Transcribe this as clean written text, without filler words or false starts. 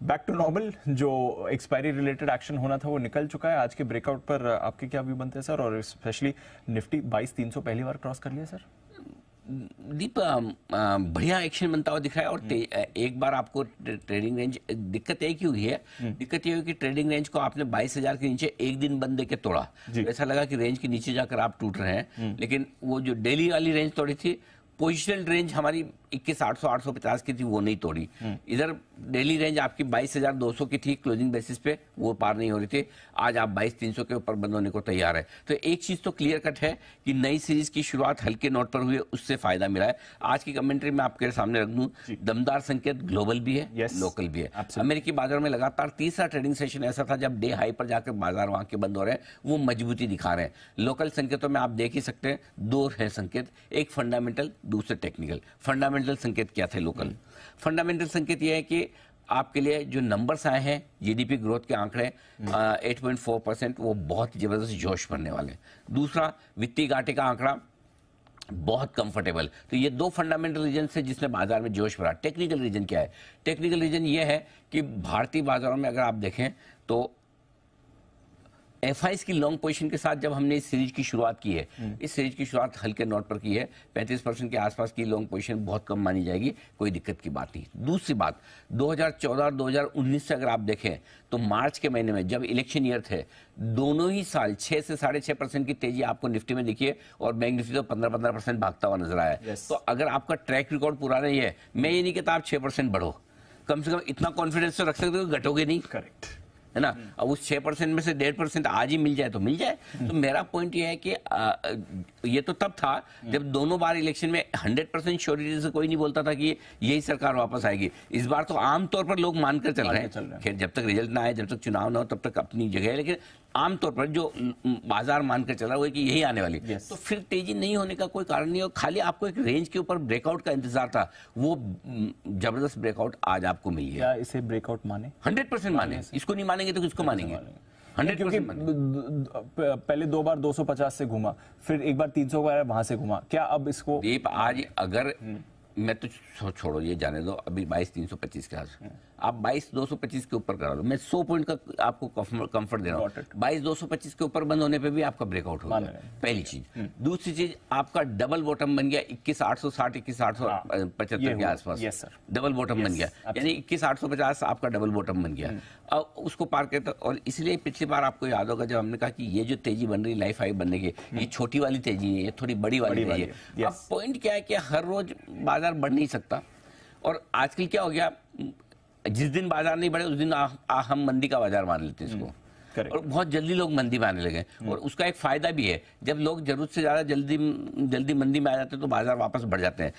Back to normal जो expiry related action होना था वो निकल चुका है। आज के ब्रेकआउट पर आपके क्या व्यू बनते हैं सर, और स्पेशली निफ्टी 22,300 पहली बार क्रॉस कर लिया सर? दीप बढ़िया एक्शन बनता हुआ दिख रहा है। और एक बार आपको ट्रेडिंग रेंज, दिक्कत एक ही हुई है, दिक्कत ये हुई कि ट्रेडिंग रेंज को आपने 22,000 के नीचे एक दिन बंद देके तोड़ा, तो ऐसा लगा कि रेंज के नीचे जाकर आप टूट रहे हैं। लेकिन वो जो डेली वाली रेंज तोड़ी थी, पोजिशनल रेंज हमारी 21,800 850 की थी, वो नहीं तोड़ी। इधर डेली रेंज आपकी 22,200 की थी क्लोजिंग बेसिस पे, वो पार नहीं हो रही थी। आज आप 22,300 के ऊपर बंद होने को तैयार है। तो एक चीज तो क्लियर कट है कि नई सीरीज की शुरुआत हल्के नोट पर हुई है, उससे फायदा मिला है। आज की कमेंट्री में आपके सामने रख दूं, दमदार संकेत ग्लोबल भी है, लोकल भी है। अमेरिकी बाजार में लगातार तीसरा ट्रेडिंग सेशन ऐसा था जब डे हाई पर जाकर बाजार वहां के बंद हो रहे हैं, वो मजबूती दिखा रहे हैं। लोकल संकेतों में आप देख ही सकते हैं, दो है संकेत, एक फंडामेंटल, दूसरे टेक्निकल। फंडामेंटल संकेत क्या थे लोकल? फंडामेंटल संकेत यह है कि आपके लिए जो नंबर्स आए हैं, जीडीपी ग्रोथ के आंकड़े 8.4%, वो बहुत जबरदस्त जोश भरने वाले। दूसरा, वित्तीय घाटे का आंकड़ा बहुत कंफर्टेबल। तो ये दो फंडामेंटल रीजन से जिसने बाजार में जोश भरा। टेक्निकल रीजन क्या है? टेक्निकल रीजन ये है कि भारतीय बाजारों में अगर आप देखें तो एफआईस की लॉन्ग पोजीशन के साथ जब हमने इस सीरीज की शुरुआत की है, इस सीरीज की शुरुआत हल्के नोट पर की है। 35% के आसपास की लॉन्ग पोजीशन बहुत कम मानी जाएगी, कोई दिक्कत की बात नहीं। दूसरी बात, 2014 और 2019 से अगर आप देखें तो मार्च के महीने में जब इलेक्शन ईयर थे, दोनों ही साल 6 से 6.5% की तेजी आपको निफ्टी में दिखी है, और बैंक निफ्टी तो 15% भागता हुआ नजर आया है। तो अगर आपका ट्रैक रिकॉर्ड पूरा नहीं है, मैं ये नहीं कहता आप 6% बढ़ो, कम से कम इतना कॉन्फिडेंस तो रख सकते हो, घटोगे नहीं। करेक्ट है ना? अब उस 6% में से 1.5% आज ही मिल जाए तो मिल जाए। तो मेरा पॉइंट ये है कि ये तो तब था जब दोनों बार इलेक्शन में 100% श्योरिटी से कोई नहीं बोलता था कि यही सरकार वापस आएगी। इस बार तो आमतौर पर लोग मानकर चल रहे हैं। खैर, जब तक रिजल्ट ना आए, जब तक चुनाव ना हो, तब तक अपनी जगह है, लेकिन आमतौर पर जो बाजार मानकर चल रहा है वो है कि यही आने वाली। तो फिर तेजी नहीं होने का कोई कारण नहीं, और खाली आपको एक रेंज के ऊपर ब्रेकआउट का इंतजार था, वो जबरदस्त ब्रेकआउट आज आपको मिल गया। क्या इसे ब्रेकआउट माने? 100% माने। इसको नहीं मानेंगे तो किसको मानेंगे? 100%। पहले 2 बार 250 से घूमा, फिर एक बार 300 का वहां से घूमा, क्या अब इसको दीप आज अगर मैं तो छोड़ो, ये जाने दो, अभी 22,325 के आस आप 22,225 के ऊपर करा लो, मैं 100 पॉइंट का आपको कंफर्ट दे रहा हूँ। 22,225 के ऊपर बंद होने पे भी आपका ब्रेकआउट होगा, पहली चीज। दूसरी चीज, आपका डबल बॉटम बन गया 21,860 21,875 के आसपास, डबल बॉटम बन गया, यानी 21,850 आपका डबल बॉटम बन गया। अब उसको पार करता, और इसलिए पिछली बार आपको याद होगा जब हमने कहा कि ये जो तेजी बन रही लाइफ हाई बनने की, ये छोटी वाली तेजी है, ये थोड़ी बड़ी वाली तेजी है। अब पॉइंट क्या है कि हर रोज बाजार बढ़ नहीं सकता, और आजकल क्या हो गया, जिस दिन बाजार नहीं बढ़े उस दिन हम मंदी का बाजार मान लेते हैं इसको, और बहुत जल्दी लोग मंदी में आने लगे। और उसका एक फायदा भी है, जब लोग जरूरत से ज्यादा जल्दी मंदी में आ जाते हैं तो बाजार वापस बढ़ जाते हैं।